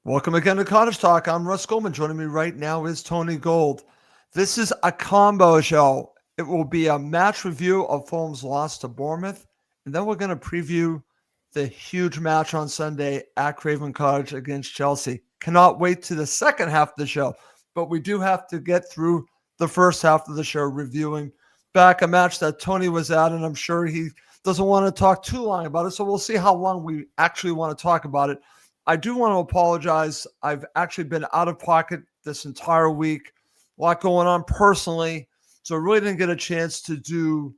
Welcome again to Cottage Talk. I'm Russ Goldman. Joining me right now is Tony Gold. This is a combo show. It will be a match review of Fulham's loss to Bournemouth, and then we're going to preview the huge match on Sunday at Craven Cottage against Chelsea. Cannot wait to the second half of the show, but we do have to get through the first half of the show reviewing back a match that Tony was at, and I'm sure he doesn't want to talk too long about it, so we'll see how long we actually want to talk about it. I do want to apologize. I've actually been out of pocket this entire week. A lot going on personally. So I really didn't get a chance to do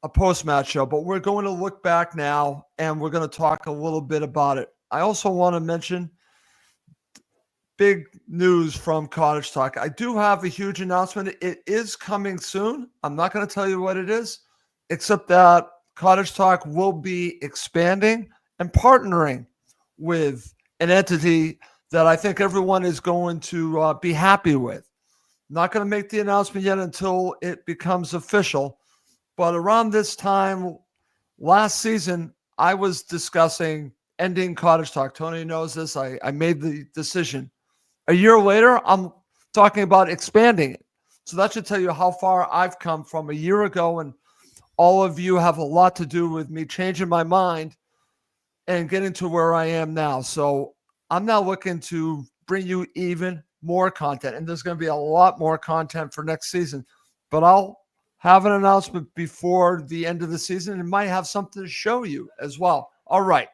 a post-match show. But we're going to look back now, and we're going to talk a little bit about it. I also want to mention big news from Cottage Talk. I do have a huge announcement. It is coming soon. I'm not going to tell you what it is, except that Cottage Talk will be expanding and partnering with an entity that I think everyone is going to be happy with. Not going to make the announcement yet until it becomes official. But around this time last season, I was discussing ending Cottage Talk. Tony knows this. I made the decision. A year later, I'm talking about expanding it. So that should tell you how far I've come from a year ago. And all of you have a lot to do with me changing my mind and getting to where I am now. So I'm now looking to bring you even more content. And there's going to be a lot more content for next season. But I'll have an announcement before the end of the season and might have something to show you as well. All right.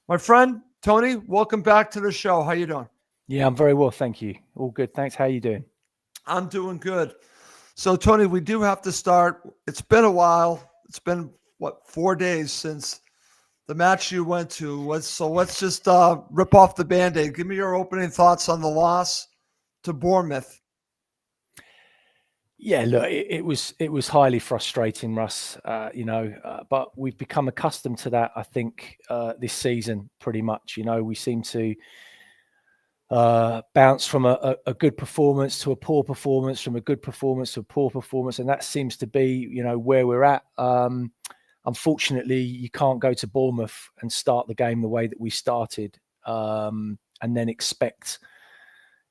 My friend, Tony, welcome back to the show. How you doing? Yeah, I'm very well, thank you. All good. Thanks. How you doing? I'm doing good. So, Tony, we do have to start. It's been a while. It's been, 4 days since the match you went to. Let's just rip off the Band-Aid. Give me your opening thoughts on the loss to Bournemouth. Yeah, look, it was highly frustrating, Russ. But we've become accustomed to that. I think this season, pretty much. We seem to bounce from a good performance to a poor performance, from a good performance to a poor performance, and that seems to be, where we're at. Unfortunately, you can't go to Bournemouth and start the game the way that we started, and then expect,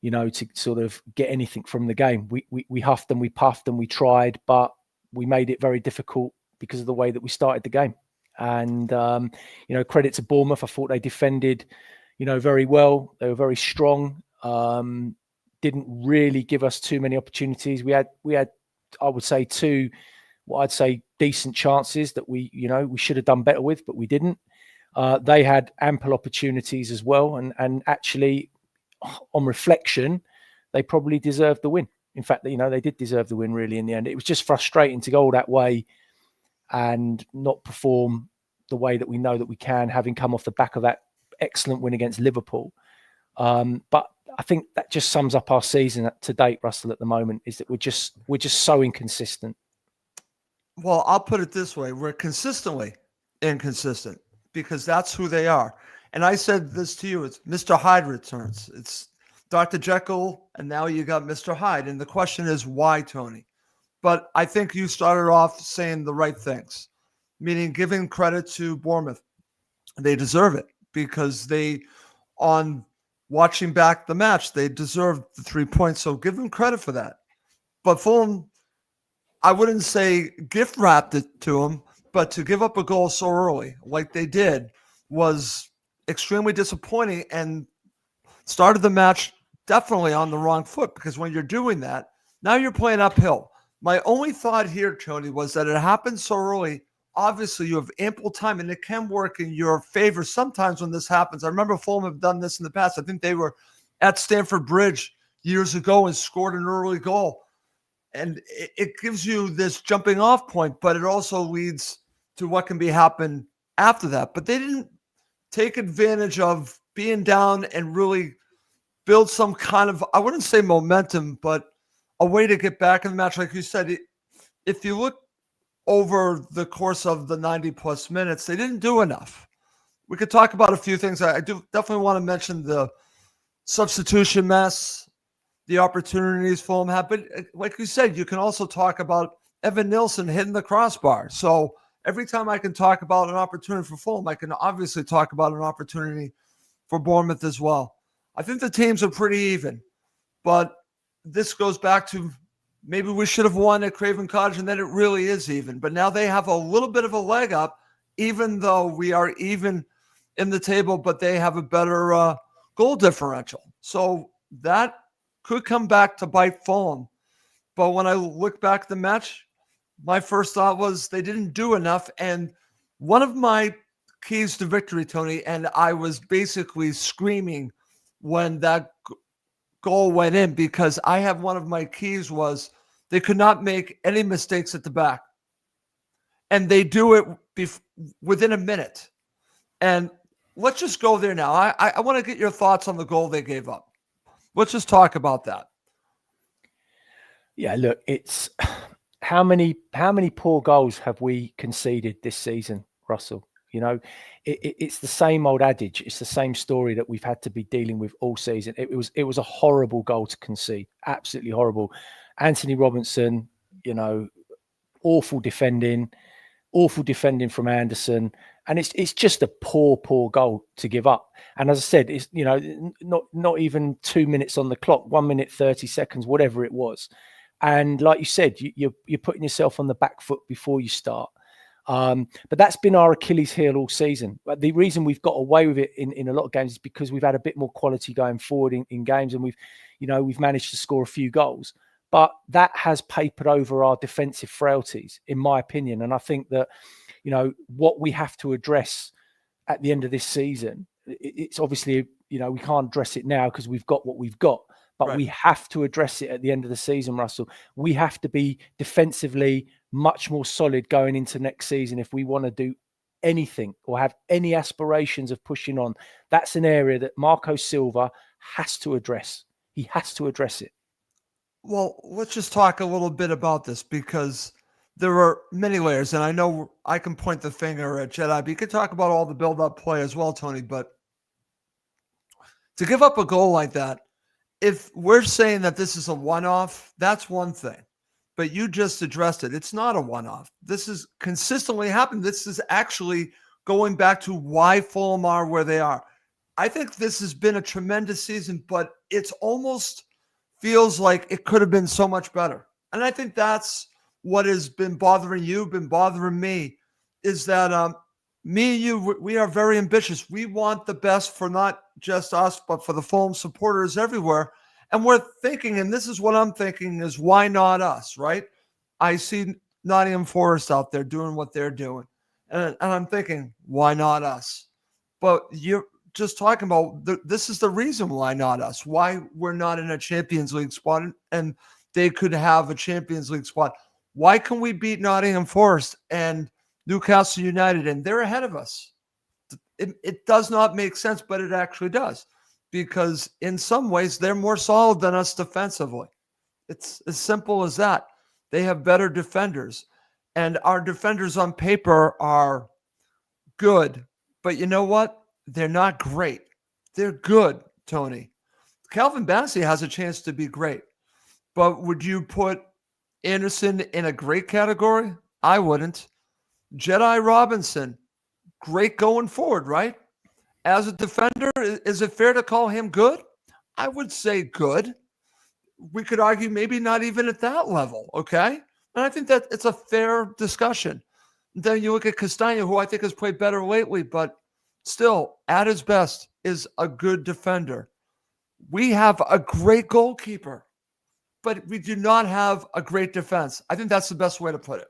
to sort of get anything from the game. We huffed and we puffed and we tried, but we made it very difficult because of the way that we started the game. And, credit to Bournemouth. I thought they defended, very well. They were very strong. Didn't really give us too many opportunities. We had, I would say, two, what I'd say, decent chances that we should have done better with, but we didn't. They had ample opportunities as well. And actually, on reflection, they probably deserved the win. In fact, they did deserve the win really in the end. It was just frustrating to go that way and not perform the way that we know that we can, having come off the back of that excellent win against Liverpool. But I think that just sums up our season to date, Russell, at the moment, is that we're just so inconsistent. Well, I'll put it this way. We're consistently inconsistent because that's who they are. And I said this to you, it's Mr. Hyde returns. It's Dr. Jekyll, and now you got Mr. Hyde. And the question is, why, Tony? But I think you started off saying the right things, meaning giving credit to Bournemouth. They deserve it because on watching back the match, they deserved the 3 points. So give them credit for that. But Fulham, I wouldn't say gift wrapped it to them, but to give up a goal so early like they did was extremely disappointing and started the match definitely on the wrong foot, because when you're doing that, now you're playing uphill. My only thought here, Tony, was that it happened so early. Obviously, you have ample time, and it can work in your favor sometimes when this happens. I remember Fulham have done this in the past. I think they were at Stamford Bridge years ago and scored an early goal. And it gives you this jumping off point, but it also leads to what can be happen after that. But they didn't take advantage of being down and really build some kind of, I wouldn't say momentum, but a way to get back in the match. Like you said, if you look over the course of the 90 plus minutes, they didn't do enough. We could talk about a few things. I do definitely want to mention the substitution mess, the opportunities Fulham had. But like you said, you can also talk about Evan Nilsson hitting the crossbar. So every time I can talk about an opportunity for Fulham, I can obviously talk about an opportunity for Bournemouth as well. I think the teams are pretty even, but this goes back to maybe we should have won at Craven Cottage, and then it really is even. But now they have a little bit of a leg up, even though we are even in the table, but they have a better goal differential. So that could come back to bite Fulham. But when I look back at the match, my first thought was they didn't do enough. And one of my keys to victory, Tony, and I was basically screaming when that goal went in, because I have one of my keys was they could not make any mistakes at the back. And they do it within a minute. And let's just go there now. I want to get your thoughts on the goal they gave up. Let's just talk about that. Yeah, look, it's how many poor goals have we conceded this season, Russell? You know, it's the same old adage. It's the same story that we've had to be dealing with all season. It was a horrible goal to concede, absolutely horrible. Anthony Robinson, you know, awful defending from Anderson, and it's just a poor goal to give up. And as I said, it's, you know, not even 2 minutes on the clock, 1 minute 30 seconds, whatever it was. And like you said, you're putting yourself on the back foot before you start. But that's been our Achilles heel all season. But the reason we've got away with it in a lot of games is because we've had a bit more quality going forward in games, and we've managed to score a few goals. But that has papered over our defensive frailties, in my opinion. And I think that, you know, what we have to address at the end of this season, it's obviously, you know, we can't address it now because we've got what we've got. But we have to address it at the end of the season, Russell. We have to be defensively much more solid going into next season if we want to do anything or have any aspirations of pushing on. That's an area that Marco Silva has to address. He has to address it. Well, let's just talk a little bit about this, because there are many layers, and I know I can point the finger at Jedi, but you could talk about all the build-up play as well, Tony. But to give up a goal like that, if we're saying that this is a one-off, that's one thing. But you just addressed it. It's not a one-off. This is consistently happened. This is actually going back to why Fulham are where they are. I think this has been a tremendous season, but it's almost feels like it could have been so much better. And I think that's what has been bothering you, been bothering me, is that me and you, we are very ambitious. We want the best for not just us, but for the Fulham supporters everywhere. And we're thinking, and this is what I'm thinking, is why not us, right? I see Nottingham Forest out there doing what they're doing. And I'm thinking, why not us? But you're just talking about this is the reason why not us, why we're not in a Champions League spot, and they could have a Champions League spot. Why can we beat Nottingham Forest and Newcastle United and they're ahead of us? It does not make sense, but it actually does, because in some ways they're more solid than us defensively. It's as simple as that. They have better defenders, and our defenders on paper are good, but you know what? They're not great. They're good, Tony. Calvin Bassey has a chance to be great, but would you put Anderson in a great category? I wouldn't. Jedi Robinson, great going forward, right? As a defender, is it fair to call him good? I would say good. We could argue maybe not even at that level, okay? And I think that it's a fair discussion. Then you look at Castagna, who I think has played better lately, but still, at his best, is a good defender. We have a great goalkeeper, but we do not have a great defense. I think that's the best way to put it.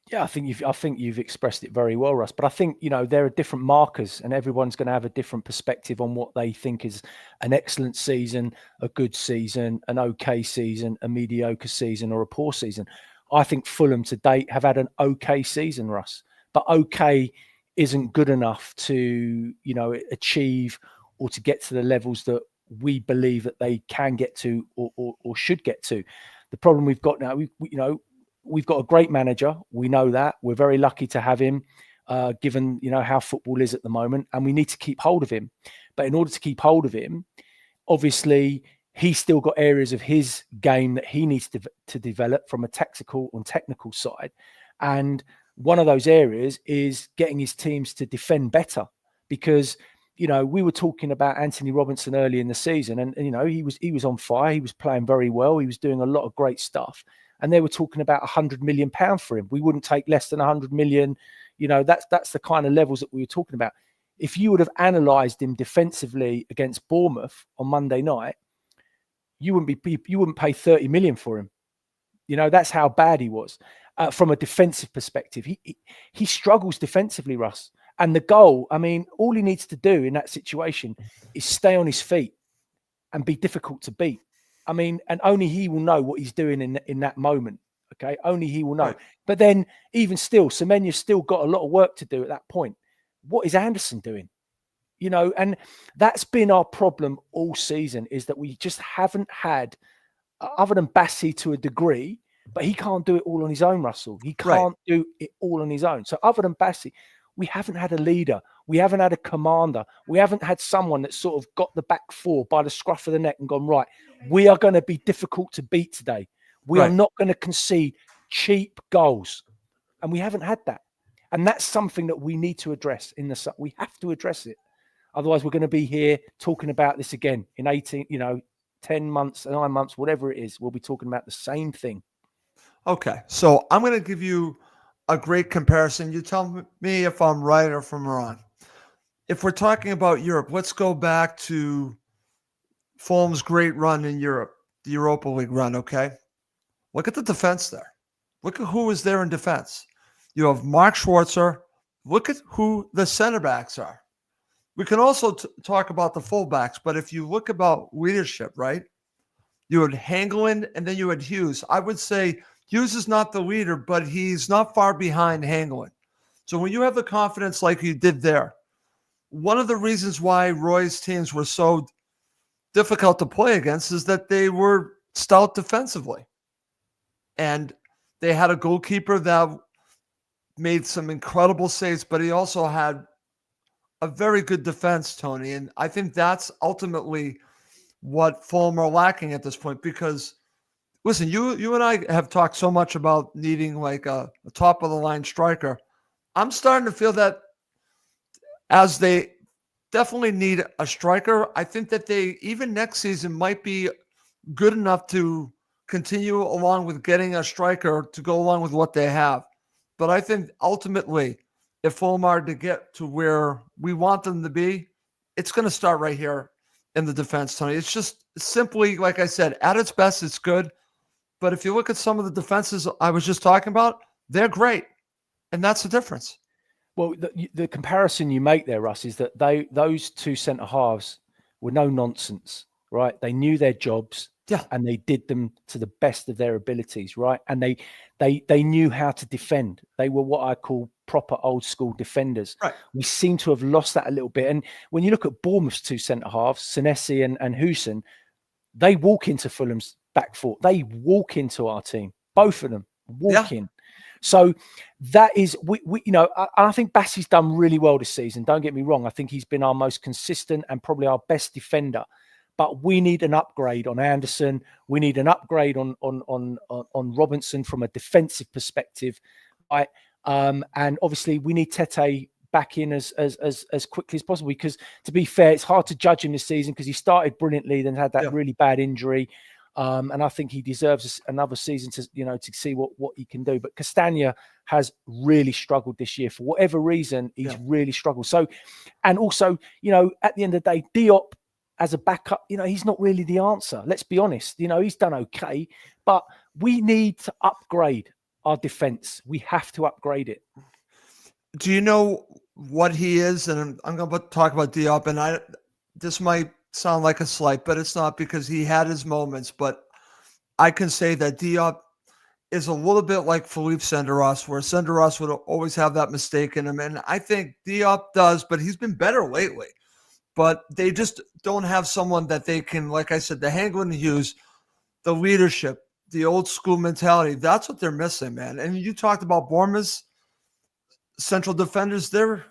Yeah, I think you've expressed it very well, Russ. But I think, you know, there are different markers, and everyone's going to have a different perspective on what they think is an excellent season, a good season, an okay season, a mediocre season, or a poor season. I think Fulham to date have had an okay season, Russ. But okay isn't good enough to, you know, achieve or to get to the levels that we believe that they can get to or should get to. The problem we've got now, we've got a great manager. We know that. We're very lucky to have him, given, you know, how football is at the moment, and we need to keep hold of him. But in order to keep hold of him, obviously, he's still got areas of his game that he needs to develop from a tactical and technical side. And one of those areas is getting his teams to defend better, because we were talking about Anthony Robinson early in the season, and he was on fire. He was playing very well. He was doing a lot of great stuff, and they were talking about £100 million for him. We wouldn't take less than 100 million. That's the kind of levels that we were talking about. If you would have analysed him defensively against Bournemouth on Monday night, you wouldn't pay 30 million for him. That's how bad he was from a defensive perspective. He struggles defensively, Russ. And the goal, I mean, all he needs to do in that situation is stay on his feet and be difficult to beat. I mean, and only he will know what he's doing in that moment. Okay, only he will know. Right. But then, even still, Semenya's still got a lot of work to do at that point. What is Anderson doing? And that's been our problem all season, is that we just haven't had, other than Bassi to a degree, but he can't do it all on his own, Russell. He can't do it all on his own. So other than Bassi, we haven't had a leader. We haven't had a commander. We haven't had someone that sort of got the back four by the scruff of the neck and gone, right, we are going to be difficult to beat today. We are not going to concede cheap goals. And we haven't had that. And that's something that we need to address we have to address it. Otherwise, we're going to be here talking about this again in 10 months, 9 months, whatever it is. We'll be talking about the same thing. Okay. So I'm going to give you a great comparison. You tell me if I'm right or if I'm wrong. If we're talking about Europe, let's go back to Fulham's great run in Europe, the Europa League run, okay? Look at the defense there. Look at who was there in defense. You have Mark Schwarzer. Look at who the center backs are. We can also talk about the fullbacks, but if you look about leadership, right? You had Hangeland and then you had Hughes. I would say Hughes is not the leader, but he's not far behind Hangeland. So when you have the confidence like you did there, one of the reasons why Roy's teams were so difficult to play against is that they were stout defensively. And they had a goalkeeper that made some incredible saves, but he also had a very good defense, Tony. And I think that's ultimately what Fulham are lacking at this point, because listen, you and I have talked so much about needing like a top of the line striker. I'm starting to feel that as they definitely need a striker, I think that they, even next season, might be good enough to continue along with getting a striker to go along with what they have. But I think ultimately, if Fulham are to get to where we want them to be, it's going to start right here in the defense, Tony. It's just simply, like I said, at its best, it's good. But if you look at some of the defenses I was just talking about, they're great. And that's the difference. Well, the comparison you make there, Russ, is that those two centre halves were no nonsense, right? They knew their jobs, and they did them to the best of their abilities, right? And they knew how to defend. They were what I call proper old school defenders. Right. We seem to have lost that a little bit. And when you look at Bournemouth's two centre halves, Senesi and Hussein, they walk into Fulham's back four. They walk into our team. Both of them walk in. So that is, I think Bassi's done really well this season. Don't get me wrong. I think he's been our most consistent and probably our best defender. But we need an upgrade on Anderson. We need an upgrade on Robinson from a defensive perspective, right? And obviously we need Tete back in as quickly as possible, because to be fair, it's hard to judge him this season because he started brilliantly, then had that really bad injury. And I think he deserves another season to see what he can do. But Castagna has really struggled this year for whatever reason. He's really struggled. So, and also, at the end of the day, Diop as a backup, he's not really the answer. Let's be honest. He's done okay, but we need to upgrade our defense. We have to upgrade it. Do you know what he is? And I'm going to talk about Diop, and this might sound like a slight, but it's not, because he had his moments. But I can say that Diop is a little bit like Philippe Senderos, where Senderos would always have that mistake in him. And I think Diop does, but he's been better lately. But they just don't have someone that they can, like I said, the Hangeland Hughes, the leadership, the old school mentality. That's what they're missing, man. And you talked about Bournemouth's central defenders. They're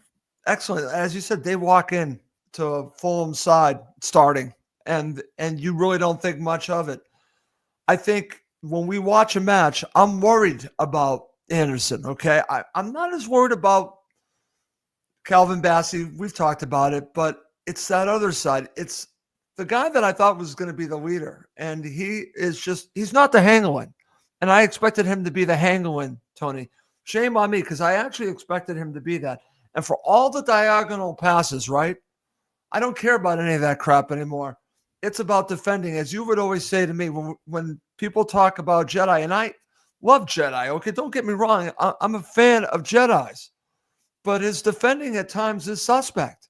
excellent. As you said, they walk in to Fulham's side starting, and you really don't think much of it. I think when we watch a match, I'm worried about Anderson, okay? I'm not as worried about Calvin Bassey. We've talked about it, but it's that other side. It's the guy that I thought was going to be the leader, and he's not the Hangelin. And I expected him to be the Hangelin, Tony. Shame on me, because I actually expected him to be that. And for all the diagonal passes, right? I don't care about any of that crap anymore. It's about defending. As you would always say to me when people talk about Jedi, and I love Jedi, okay? Don't get me wrong. I'm a fan of Jedis. But his defending at times is suspect.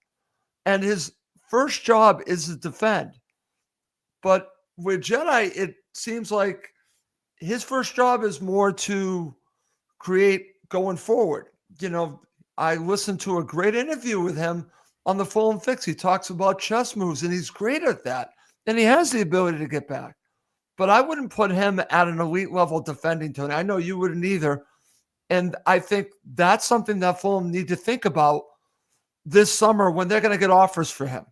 And his first job is to defend. But with Jedi, it seems like his first job is more to create going forward. I listened to a great interview with him on the Fulham Fix. He talks about chess moves, and he's great at that. And he has the ability to get back. But I wouldn't put him at an elite level defending, Tony. I know you wouldn't either. And I think that's something that Fulham need to think about this summer when they're going to get offers for him.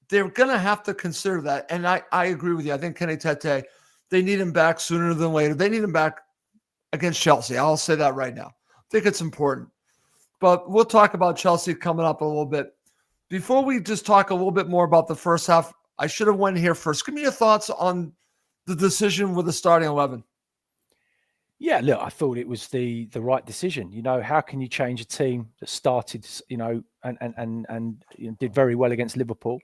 They're going to have to consider that. And I agree with you. I think Kenny Tete, they need him back sooner than later. They need him back against Chelsea. I'll say that right now. I think it's important. But we'll talk about Chelsea coming up a little bit. Before we just talk a little bit more about the first half, I should have went here first. Give me your thoughts on the decision with the starting 11. Yeah, look, I thought it was the right decision. How can you change a team that started, and did very well against Liverpool,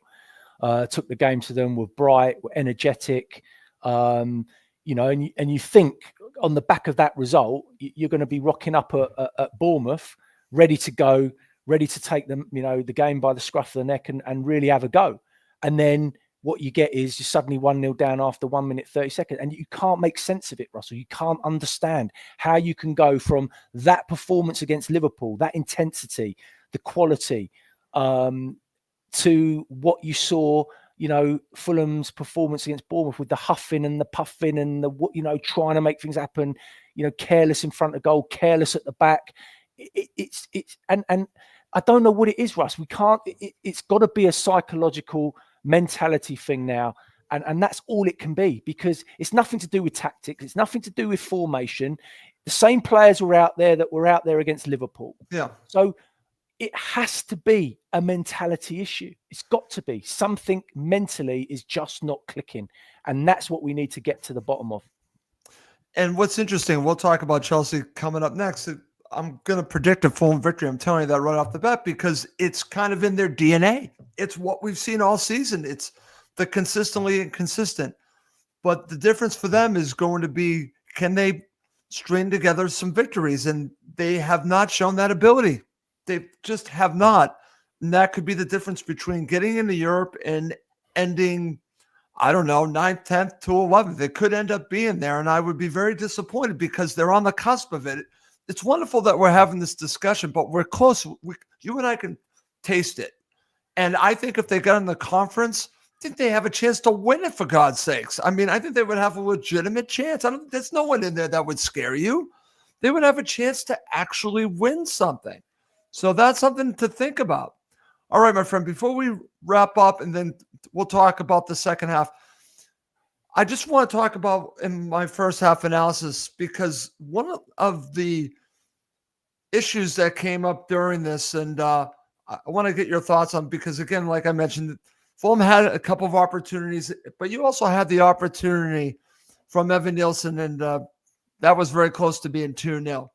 took the game to them, were bright, were energetic, and you think on the back of that result, you're going to be rocking up at Bournemouth, ready to go, ready to take them, the game by the scruff of the neck and really have a go. And then what you get is you're suddenly 1-0 down after 1 minute, 30 seconds. And you can't make sense of it, Russell. You can't understand how you can go from that performance against Liverpool, that intensity, the quality, to what you saw, Fulham's performance against Bournemouth with the huffing and the puffing and the, trying to make things happen, careless in front of goal, careless at the back. And I don't know what it is, Russ. We can't, it's got to be a psychological mentality thing now. And that's all it can be, because it's nothing to do with tactics. It's nothing to do with formation. The same players were out there that were out there against Liverpool. Yeah. So it has to be a mentality issue. It's got to be. Something mentally is just not clicking. And that's what we need to get to the bottom of. And what's interesting, we'll talk about Chelsea coming up next. I'm going to predict a Fulham victory. I'm telling you that right off the bat, because it's kind of in their DNA. It's what we've seen all season. It's the consistently inconsistent. But the difference for them is going to be, can they string together some victories? And they have not shown that ability. They just have not. And that could be the difference between getting into Europe and ending, I don't know, 9th, 10th to 11th. They could end up being there, and I would be very disappointed because they're on the cusp of it. It's wonderful that we're having this discussion, but we're close. You and I can taste it. And I think if they got in the conference, I think they have a chance to win it, for God's sakes. I mean, I think they would have a legitimate chance. There's no one in there that would scare you. They would have a chance to actually win something. So that's something to think about. All right, my friend, before we wrap up, and then we'll talk about the second half, I just want to talk about in my first half analysis, because one of the issues that came up during this, and I want to get your thoughts on, because again, like I mentioned, Fulham had a couple of opportunities, but you also had the opportunity from Evan Nielsen, and that was very close to being 2-0.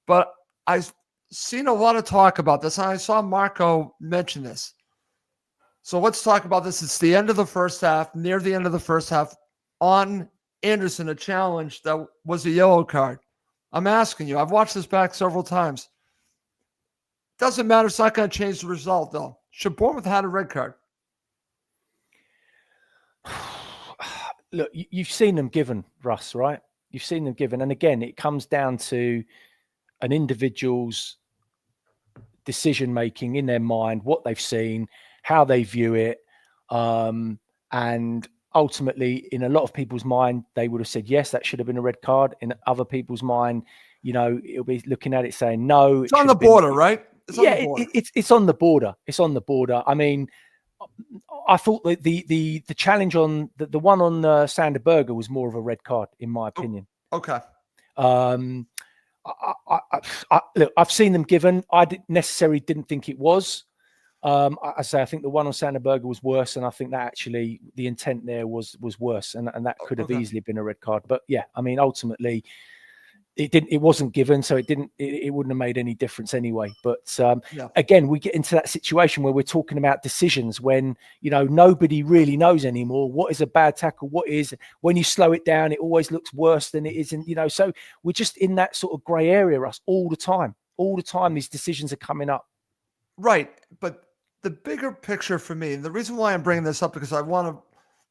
But I've seen a lot of talk about this, and I saw Marco mention this. So let's talk about this. It's the end of the first half, near the end of the first half, on Anderson, a challenge that was a yellow card. I'm asking you, I've watched this back several times. Doesn't matter. It's not going to change the result, though. Should Bournemouth had a red card? Look, you've seen them given, Russ, right? You've seen them given. And again, it comes down to an individual's decision-making in their mind, what they've seen, how they view it. And ultimately, in a lot of people's mind, they would have said, yes, that should have been a red card. In other people's mind, it'll be looking at it saying, no. It's on the border, right? It's on the border. It's on the border. I mean, I thought that the challenge on the one on Sander Berger was more of a red card, in my opinion. Okay. Look, I've seen them given. I necessarily didn't think it was. I say I think the one on Sanderberger was worse, and I think that actually the intent there was worse, and that could have easily been a red card. But yeah, I mean, ultimately, it wasn't given, so it wouldn't have made any difference anyway. But again, we get into that situation where we're talking about decisions when nobody really knows anymore what is a bad tackle, what is, when you slow it down, it always looks worse than it is, and so we're just in that sort of grey area, Russ, all the time. These decisions are coming up. Right, but the bigger picture for me, and the reason why I'm bringing this up, because I want to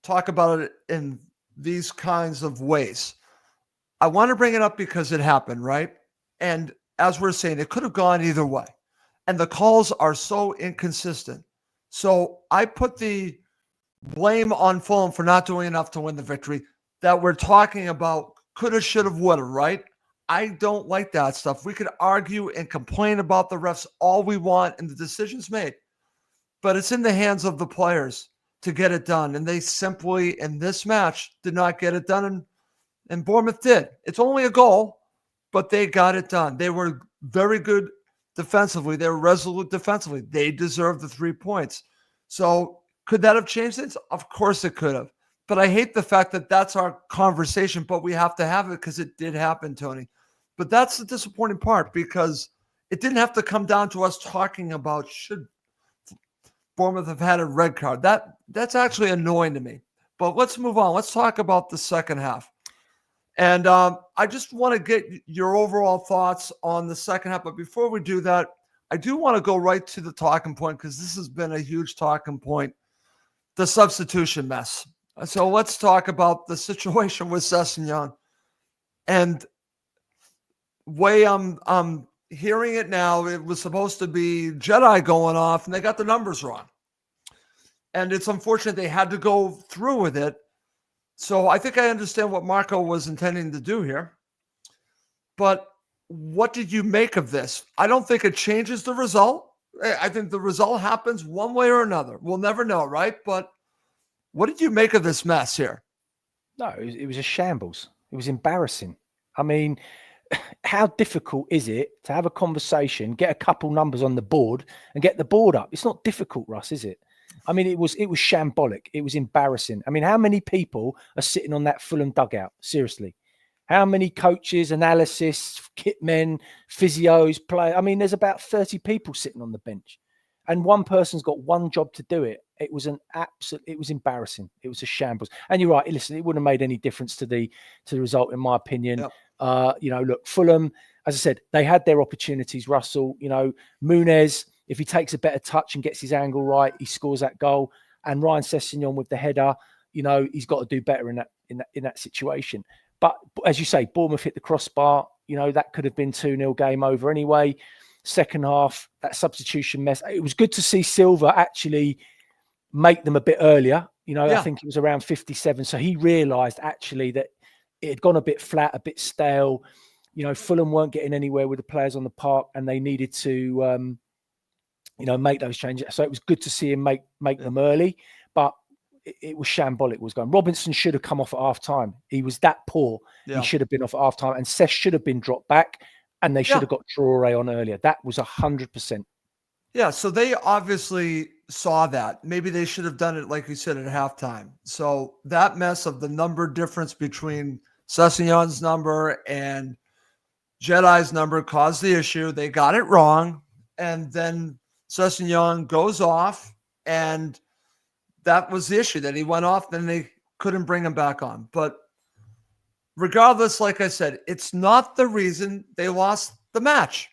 talk about it in these kinds of ways. I want to bring it up because it happened, right? And as we're saying, it could have gone either way. And the calls are so inconsistent. So I put the blame on Fulham for not doing enough to win the victory that we're talking about coulda, shoulda, woulda, right? I don't like that stuff. We could argue and complain about the refs all we want and the decisions made, but it's in the hands of the players to get it done. And they simply, in this match, did not get it done. And Bournemouth did. It's only a goal, but they got it done. They were very good defensively. They were resolute defensively. They deserved the 3 points. So could that have changed things? Of course it could have. But I hate the fact that that's our conversation, but we have to have it because it did happen, Tony. But that's the disappointing part, because it didn't have to come down to us talking about should Bournemouth have had a red card. That's actually annoying to me. But let's move on. Let's talk about the second half. And I just want to get your overall thoughts on the second half. But before we do that, I do want to go right to the talking point, because this has been a huge talking point, the substitution mess. So let's talk about the situation with Sessegnon. And way I'm hearing it now, it was supposed to be Jedi going off, and they got the numbers wrong. And it's unfortunate they had to go through with it. So I think I understand what Marco was intending to do here. But what did you make of this? I don't think it changes the result. I think the result happens one way or another. We'll never know, right? But what did you make of this mess here? No, it was a shambles. It was embarrassing. I mean, how difficult is it to have a conversation, get a couple numbers on the board and get the board up? It's not difficult, Russ, is it? I mean, it was shambolic. It was embarrassing. I mean, how many people are sitting on that Fulham dugout? Seriously. How many coaches, analysts, kit men, physios, play? I mean, there's about 30 people sitting on the bench, and one person's got one job to do it. It was it was embarrassing. It was a shambles. And you're right. Listen, it wouldn't have made any difference to the result, in my opinion. Yep. Look, Fulham, as I said, they had their opportunities. Russell, Muniz, if he takes a better touch and gets his angle right, he scores that goal. And Ryan Sessegnon with the header, he's got to do better in that situation. But as you say, Bournemouth hit the crossbar. That could have been 2-0 game over anyway. Second half, that substitution mess. It was good to see Silva actually make them a bit earlier. I think it was around 57. So he realised actually that it had gone a bit flat, a bit stale. Fulham weren't getting anywhere with the players on the park, and they needed to, make those changes. So it was good to see him make them early, but it was shambolic. It was going. Robinson should have come off at half time. He was that poor. Yeah. He should have been off at half time, and Sess should have been dropped back, and they should have got Traore on earlier. That was 100%. Yeah. So they obviously saw that. Maybe they should have done it, like you said, at halftime. So that mess of the number difference between Sessegnon's number and Jedi's number caused the issue. They got it wrong. And then Sessegnon goes off, and that was the issue, that he went off, then they couldn't bring him back on. But regardless, like I said, it's not the reason they lost the match.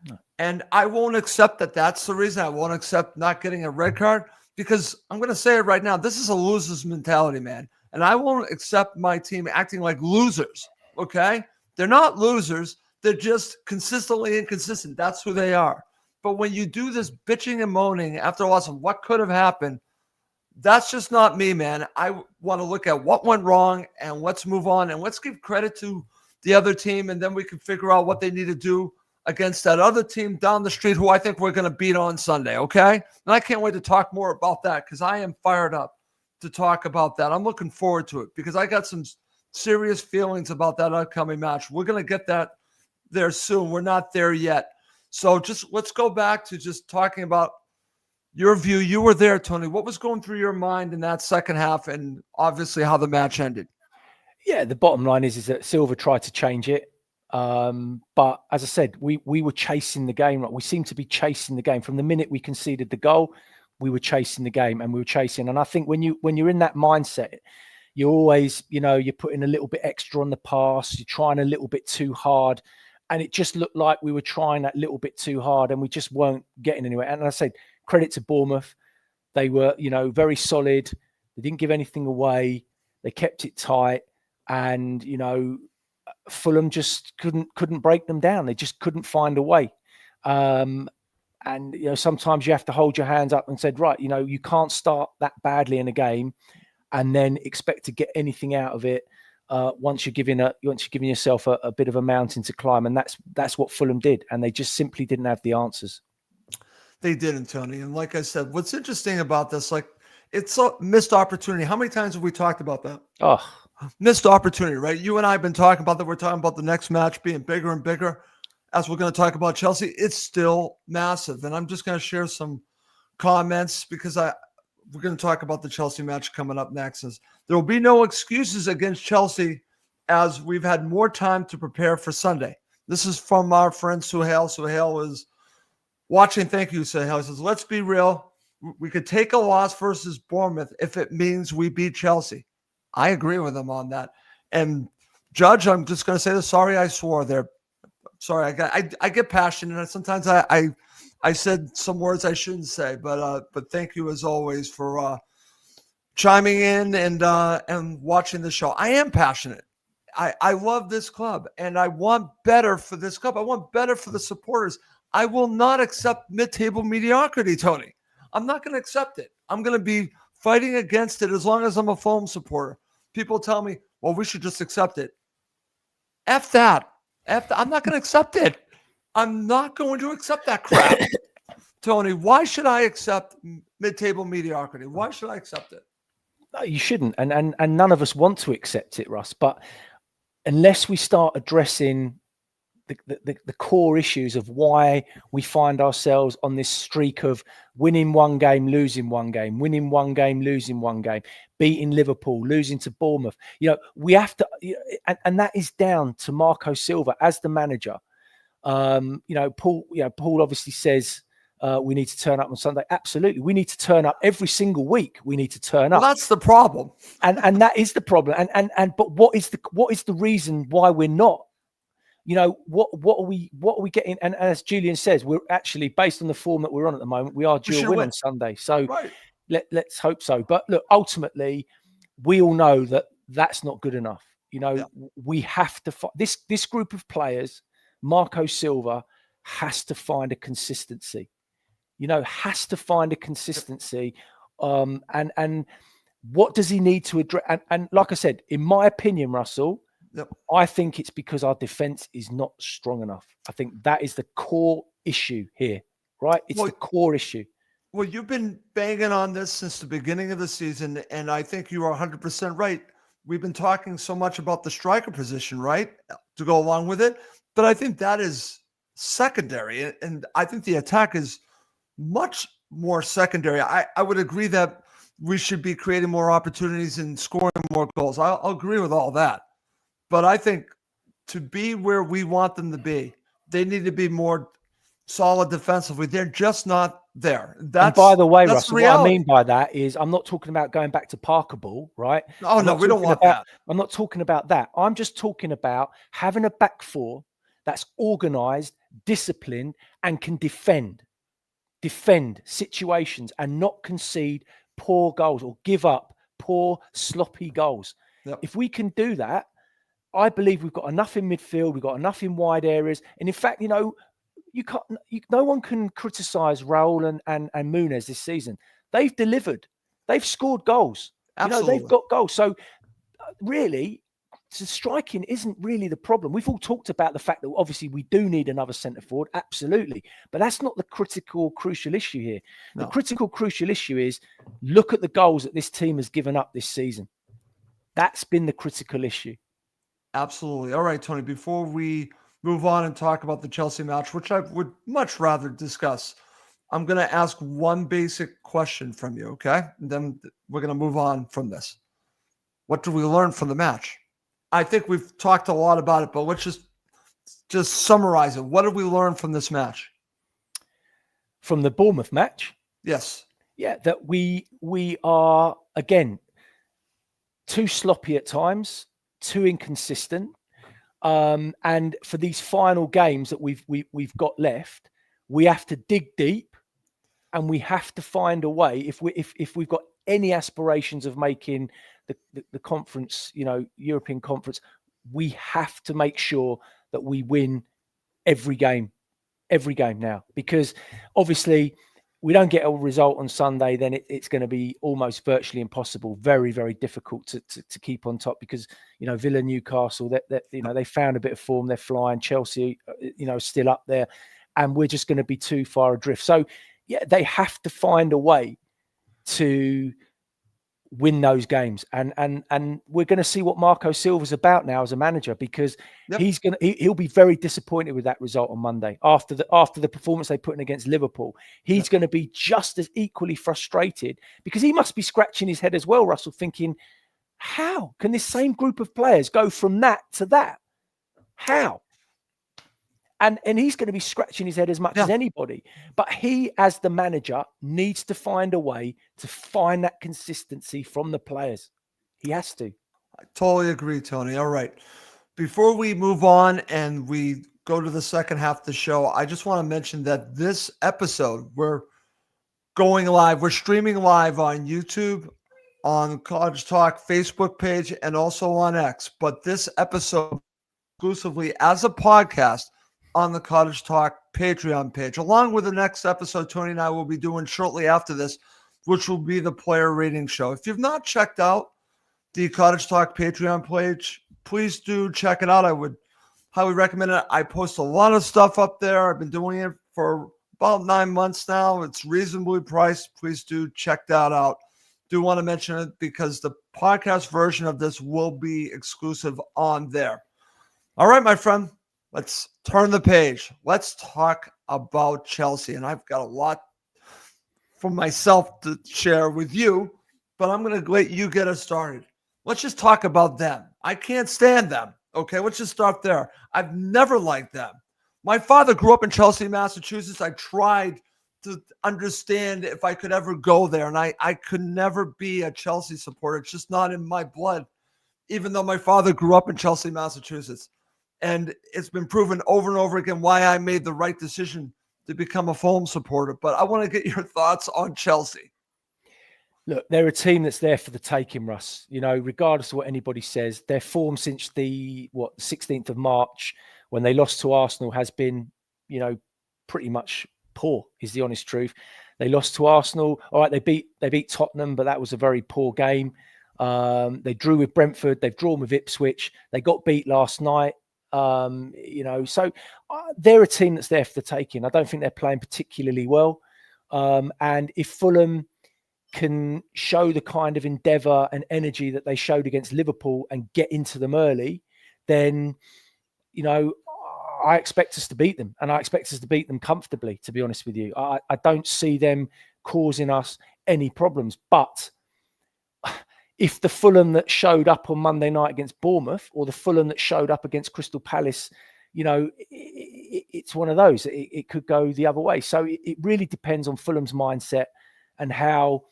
No. And I won't accept that that's the reason. I won't accept not getting a red card, because I'm going to say it right now. This is a loser's mentality, man. And I won't accept my team acting like losers, okay? They're not losers. They're just consistently inconsistent. That's who they are. But when you do this bitching and moaning after a loss of what could have happened, that's just not me, man. I want to look at what went wrong and let's move on, and let's give credit to the other team, and then we can figure out what they need to do against that other team down the street who I think we're going to beat on Sunday, okay? And I can't wait to talk more about that, because I am fired up to talk about that. I'm looking forward to it, because I got some serious feelings about that upcoming match. We're going to get that there soon. We're not there yet. So just let's go back to just talking about Your view, you were there, Tony. What was going through your mind in that second half, and obviously how the match ended? Yeah, the bottom line is that Silva tried to change it. But as I said, we were chasing the game. Right? We seemed to be chasing the game from the minute we conceded the goal. We were chasing the game, and we were chasing. And I think when you're in that mindset, you're always, you're putting a little bit extra on the pass. You're trying a little bit too hard, and it just looked like we were trying that little bit too hard, and we just weren't getting anywhere. And I said, credit to Bournemouth, they were, very solid. They didn't give anything away. They kept it tight, and Fulham just couldn't break them down. They just couldn't find a way. And sometimes you have to hold your hands up and said, right, you can't start that badly in a game and then expect to get anything out of it once you're giving yourself a bit of a mountain to climb. And that's what Fulham did, and they just simply didn't have the answers. They didn't, Tony. And like I said, what's interesting about this, it's a missed opportunity. How many times have we talked about that? Oh, missed opportunity, right? You and I have been talking about that. We're talking about the next match being bigger and bigger. As we're going to talk about Chelsea, it's still massive. And I'm just going to share some comments because we're going to talk about the Chelsea match coming up next. There will be no excuses against Chelsea as we've had more time to prepare for Sunday. This is from our friend Suhail. Suhail is watching. Thank you, Suhail. He says, let's be real. We could take a loss versus Bournemouth if it means we beat Chelsea. I agree with him on that. And Judge, I'm just going to say this. Sorry, I swore there. Sorry, I get passionate, and sometimes I said some words I shouldn't say. But thank you as always for chiming in and watching the show. I am passionate. I love this club, and I want better for this club. I want better for the supporters. I will not accept mid-table mediocrity, Tony. I'm not going to accept it. I'm going to be fighting against it as long as I'm a Fulham supporter. People tell me, well, we should just accept it. F that. I'm not going to accept it. I'm not going to accept that crap. Tony, why should I accept mid-table mediocrity? Why should I accept it? No, you shouldn't. And none of us want to accept it, Russ. But unless we start addressing the core issues of why we find ourselves on this streak of winning one game, losing one game, winning one game, losing one game, beating Liverpool, losing to Bournemouth. We have to, and that is down to Marco Silva as the manager. Paul obviously says we need to turn up on Sunday. Absolutely. We need to turn up every single week. We need to turn up. Well, that's the problem. And that is the problem. But what is the reason why we're not? What are we getting? And as Julian says, we're actually, based on the form that we're on at the moment, we are due a win on Sunday. So right. let's hope so. But look, ultimately, we all know that that's not good enough. We have to this group of players. Marco Silva has to find a consistency. Has to find a consistency. And what does he need to address? And like I said, in my opinion, Russell. Yep. I think it's because our defense is not strong enough. I think that is the core issue here, right? It's the core issue. Well, you've been banging on this since the beginning of the season, and I think you are 100% right. We've been talking so much about the striker position, right, to go along with it. But I think that is secondary, and I think the attack is much more secondary. I would agree that we should be creating more opportunities and scoring more goals. I'll agree with all that. But I think to be where we want them to be, they need to be more solid defensively. They're just not there. And by the way, Russell, what I mean by that is I'm not talking about going back to Parker ball, right? Oh, no, we don't want that. I'm not talking about that. I'm just talking about having a back four that's organized, disciplined, and can defend situations and not concede poor goals or give up poor, sloppy goals. Yep. If we can do that, I believe we've got enough in midfield. We've got enough in wide areas. And in fact, no one can criticize Raul and Munez this season. They've delivered. They've scored goals. Absolutely. They've got goals. So really, striking isn't really the problem. We've all talked about the fact that obviously we do need another centre forward. Absolutely. But that's not the crucial issue here. No. The crucial issue is look at the goals that this team has given up this season. That's been the critical issue. Absolutely. All right, Tony, before we move on and talk about the Chelsea match, which I would much rather discuss, I'm going to ask one basic question from you, okay? And then we're going to move on from this. What did we learn from the match? I think we've talked a lot about it, but let's just summarize it. What did we learn from this match? From the Bournemouth match? Yes. Yeah, that we are, again, too sloppy at times, too inconsistent. And for these final games that we've got left, we have to dig deep, and we have to find a way. If we've got any aspirations of making the conference, European conference, we have to make sure that we win every game now, because obviously we don't get a result on Sunday, then it's going to be almost virtually impossible, very, very difficult to keep on top, because, Villa, Newcastle, that they found a bit of form, they're flying. Chelsea, still up there, and we're just going to be too far adrift. So, yeah, they have to find a way to win those games, and we're going to see what Marco Silva's about now as a manager, because he'll be very disappointed with that result on Monday after the performance they put in against Liverpool. He's going to be just as equally frustrated, because he must be scratching his head as well, Russell, thinking, how can this same group of players go from that to that? How? And he's going to be scratching his head as much as anybody. But he, as the manager, needs to find a way to find that consistency from the players. He has to. I totally agree, Tony. All right. Before we move on and we go to the second half of the show, I just want to mention that this episode, we're going live. We're streaming live on YouTube, on Cottage Talk Facebook page, and also on X. But this episode exclusively as a podcast on the Cottage Talk Patreon page, along with the next episode Tony and I will be doing shortly after this, which will be the player rating show. If you've not checked out the Cottage Talk Patreon page, please do check it out. I would highly recommend it. I post a lot of stuff up there. I've been doing it for about 9 months now. It's reasonably priced. Please do check that out. Do want to mention it because the podcast version of this will be exclusive on there. All right, my friend. Let's turn the page. Let's talk about Chelsea. And I've got a lot for myself to share with you, but I'm going to let you get us started. Let's just talk about them. I can't stand them. Okay, let's just start there. I've never liked them. My father grew up in Chelsea, Massachusetts. I tried to understand if I could ever go there, and I could never be a Chelsea supporter. It's just not in my blood, even though my father grew up in Chelsea, Massachusetts. And it's been proven over and over again why I made the right decision to become a Fulham supporter. But I want to get your thoughts on Chelsea. Look, they're a team that's there for the taking, Russ. Regardless of what anybody says, their form since the 16th of March, when they lost to Arsenal, has been, pretty much poor, is the honest truth. They lost to Arsenal. All right, they beat Tottenham, but that was a very poor game. They drew with Brentford. They've drawn with Ipswich. They got beat last night. So they're a team that's there for the taking. I don't think they're playing particularly well. And if Fulham can show the kind of endeavour and energy that they showed against Liverpool and get into them early, then, I expect us to beat them, and I expect us to beat them comfortably, to be honest with you. I don't see them causing us any problems. But if the Fulham that showed up on Monday night against Bournemouth, or the Fulham that showed up against Crystal Palace, it's one of those. It could go the other way. So it really depends on Fulham's mindset and how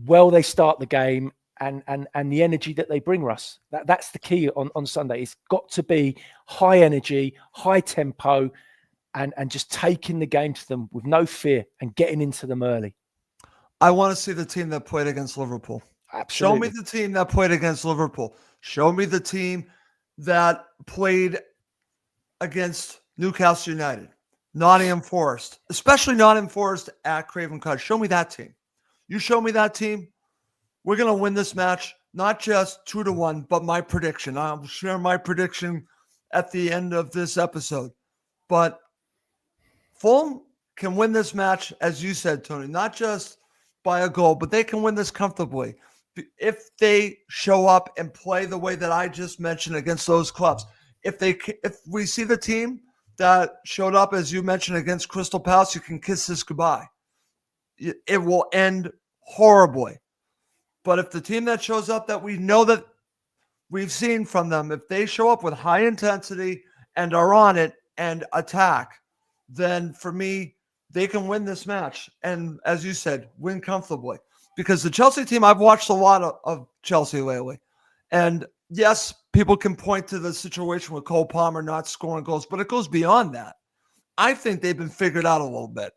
well they start the game and the energy that they bring, Russ. That's the key on Sunday. It's got to be high energy, high tempo, and just taking the game to them with no fear and getting into them early. I want to see the team that played against Liverpool. Absolutely. Show me the team that played against Liverpool. Show me the team that played against Newcastle United, Nottingham Forest, especially Nottingham Forest at Craven Cottage. Show me that team. You show me that team, we're going to win this match, not just 2-1, but my prediction. I'll share my prediction at the end of this episode. But Fulham can win this match, as you said, Tony, not just by a goal, but they can win this comfortably if they show up and play the way that I just mentioned against those clubs. If we see the team that showed up, as you mentioned, against Crystal Palace, you can kiss this goodbye. It will end horribly. But if the team that shows up that we know that we've seen from them, if they show up with high intensity and are on it and attack, then for me, they can win this match. And as you said, win comfortably. Because the Chelsea team, I've watched a lot of Chelsea lately. And yes, people can point to the situation with Cole Palmer not scoring goals, but it goes beyond that. I think they've been figured out a little bit.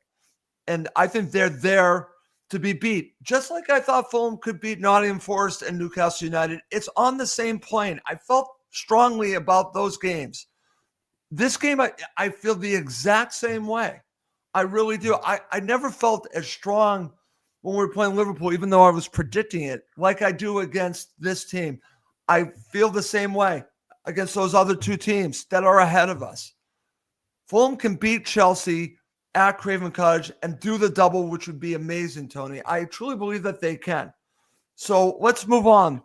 And I think they're there to be beat. Just like I thought Fulham could beat Nottingham Forest and Newcastle United. It's on the same plane. I felt strongly about those games. This game, I feel the exact same way. I really do. I never felt as strong when we were playing Liverpool, even though I was predicting it, like I do against this team. I feel the same way against those other two teams that are ahead of us. Fulham can beat Chelsea at Craven Cottage and do the double, which would be amazing, Tony. I truly believe that they can. So let's move on.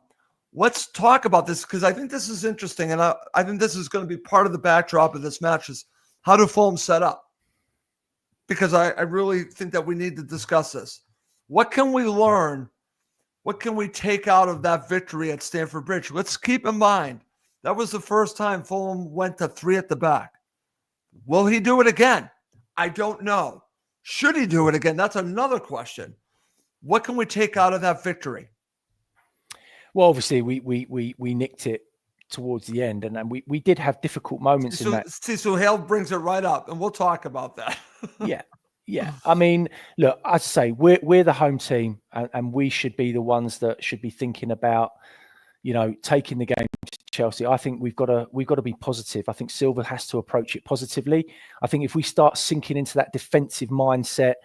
Let's talk about this because I think this is interesting, and I think this is going to be part of the backdrop of this match is how do Fulham set up? Because I really think that we need to discuss this. What can we learn? What can we take out of that victory at Stamford Bridge? Let's keep in mind, that was the first time Fulham went to 3 at the back. Will he do it again? I don't know. Should he do it again? That's another question. What can we take out of that victory? Well, obviously, we nicked it towards the end, and we did have difficult moments in that. So Hale brings it right up, and we'll talk about that. Yeah. I mean, look, as I say, we're the home team, and we should be the ones that should be thinking about, taking the game to Chelsea. I think we've got to be positive. I think Silva has to approach it positively. I think if we start sinking into that defensive mindset,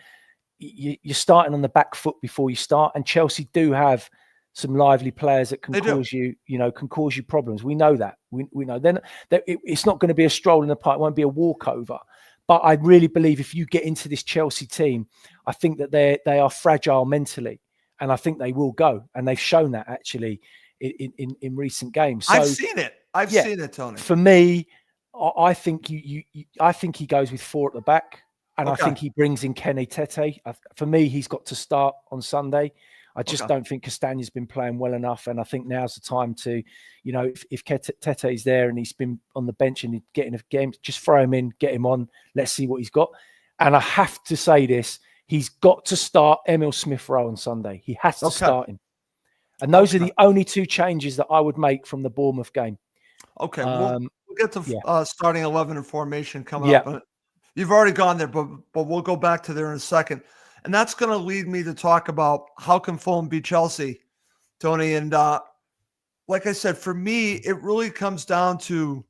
you're starting on the back foot before you start. And Chelsea do have some lively players that can cause you problems. We know that. We know then that it's not going to be a stroll in the park. It won't be a walkover. But I really believe if you get into this Chelsea team, I think that they are fragile mentally, and I think they will go. And they've shown that actually in recent games. So, I've seen it. I've seen it, Tony. For me, I think I think he goes with 4 at the back, and I think he brings in Kenny Tete. For me, he's got to start on Sunday. I just don't think Castagne's been playing well enough, and I think now's the time to, if Tete's there and he's been on the bench and he's getting a game, just throw him in, get him on. Let's see what he's got. And I have to say this: he's got to start Emil Smith-Rowe on Sunday. He has to start him. And those are the only 2 changes that I would make from the Bournemouth game. Okay, we'll get to starting 11 and formation coming up. You've already gone there, but we'll go back to there in a second. And that's going to lead me to talk about how can Fulham beat Chelsea, Tony. And like I said, for me, it really comes down to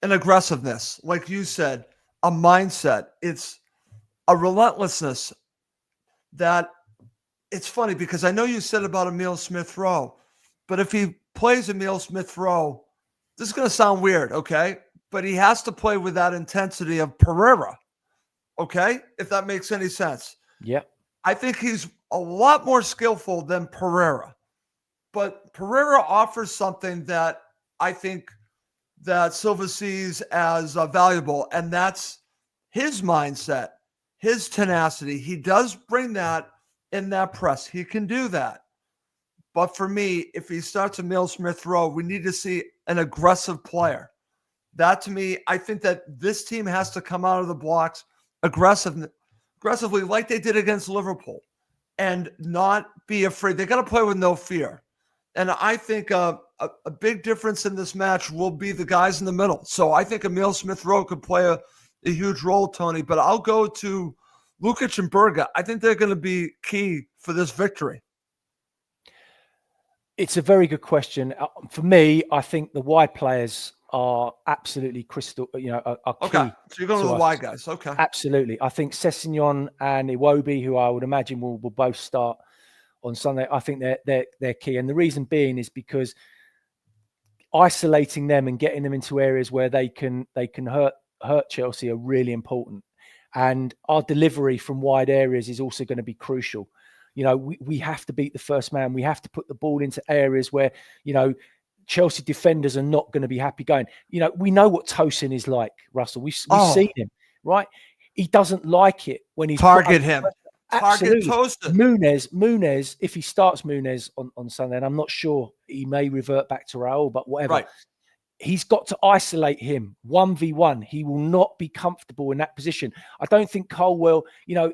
an aggressiveness. Like you said, a mindset. It's a relentlessness that it's funny because I know you said about Emil Smith-Rowe, but if he plays Emil Smith-Rowe, this is going to sound weird, okay? But he has to play with that intensity of Pereira. Okay, if that makes any sense. Yeah. I think he's a lot more skillful than Pereira. But Pereira offers something that I think that Silva sees as valuable, and that's his mindset, his tenacity. He does bring that in that press. He can do that. But for me, if he starts Emil Smith-Rowe, we need to see an aggressive player. That, to me, I think that this team has to come out of the blocks aggressively like they did against Liverpool and not be afraid. They got to play with no fear. And I think a big difference in this match will be the guys in the middle. So I think Emil Smith-Rowe could play a huge role, Tony, but I'll go to Lukic and Berga. I think they're going to be key for this victory. It's a very good question. For me, I think the wide players are absolutely crystal, are key. Okay, so you're going to the wide guys. Okay. Absolutely. I think Sessegnon and Iwobi, who I would imagine will both start on Sunday, I think they're key. And the reason being is because isolating them and getting them into areas where they can hurt Chelsea are really important. And our delivery from wide areas is also going to be crucial. We have to beat the first man. We have to put the ball into areas where, Chelsea defenders are not going to be happy going. We know what Tosin is like, Russell. We've seen him, right? He doesn't like it when he's target him. Target Absolutely. Tosin. Muniz, if he starts Muniz on Sunday, and I'm not sure, he may revert back to Raul, but whatever. Right. He's got to isolate him 1v1. He will not be comfortable in that position. I don't think Colwell,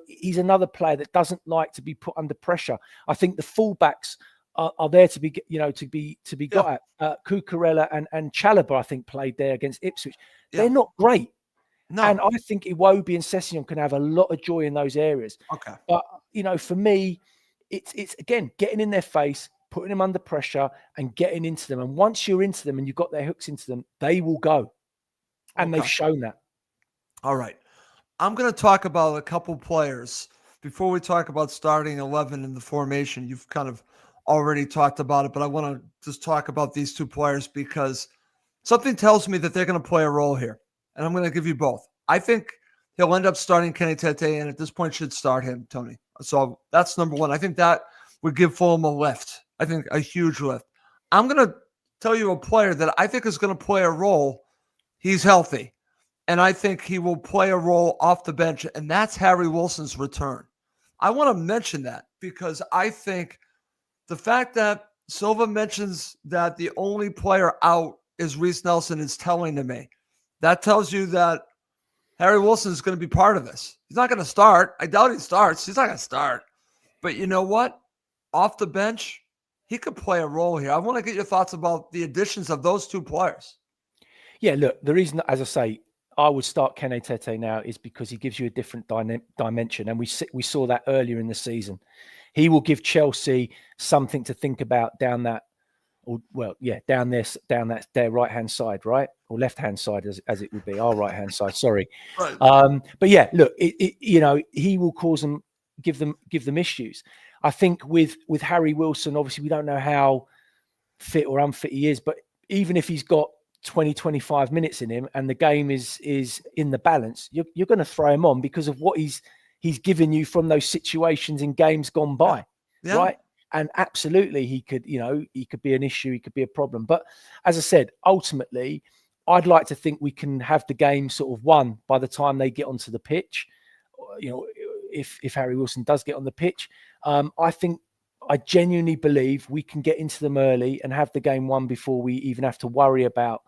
he's another player that doesn't like to be put under pressure. I think the fullbacks are there to be, to be got at. Cucurella and Chalobah, I think, played there against Ipswich. They're not great. No. And I think Iwobi and Sessegnon can have a lot of joy in those areas. Okay. But, for me, it's again, getting in their face, putting them under pressure and getting into them. And once you're into them and you've got their hooks into them, they will go. And they've shown that. All right. I'm going to talk about a couple players before we talk about starting 11 in the formation. You've kind of already talked about it, but I want to just talk about these two players because something tells me that they're going to play a role here. And I'm going to give you both. I think he'll end up starting Kenny Tete, and at this point should start him, Tony. So that's number one. I think that would give Fulham a lift. I think a huge lift. I'm going to tell you a player that I think is going to play a role. He's healthy, and I think he will play a role off the bench, and that's Harry Wilson's return. I want to mention that because I think the fact that Silva mentions that the only player out is Reece Nelson is telling to me. That tells you that Harry Wilson is going to be part of this. He's not going to start. I doubt he starts. He's not going to start. But you know what? Off the bench, he could play a role here. I want to get your thoughts about the additions of those two players. Yeah, look, the reason, as I say, I would start Kenny Tete now is because he gives you a different dimension. And we saw that earlier in the season. He will give Chelsea something to think about down that, down their right-hand side, right? Or left-hand side, as it would be, our right-hand side, sorry. Right. But yeah, look, he will cause them, give them issues. I think with Harry Wilson, obviously we don't know how fit or unfit he is, but even if he's got 20, 25 minutes in him and the game is in the balance, you're going to throw him on because of what he's given you from those situations in games gone by, right? And absolutely, he could be an issue, he could be a problem. But as I said, ultimately, I'd like to think we can have the game sort of won by the time they get onto the pitch. If Harry Wilson does get on the pitch, I genuinely believe we can get into them early and have the game won before we even have to worry about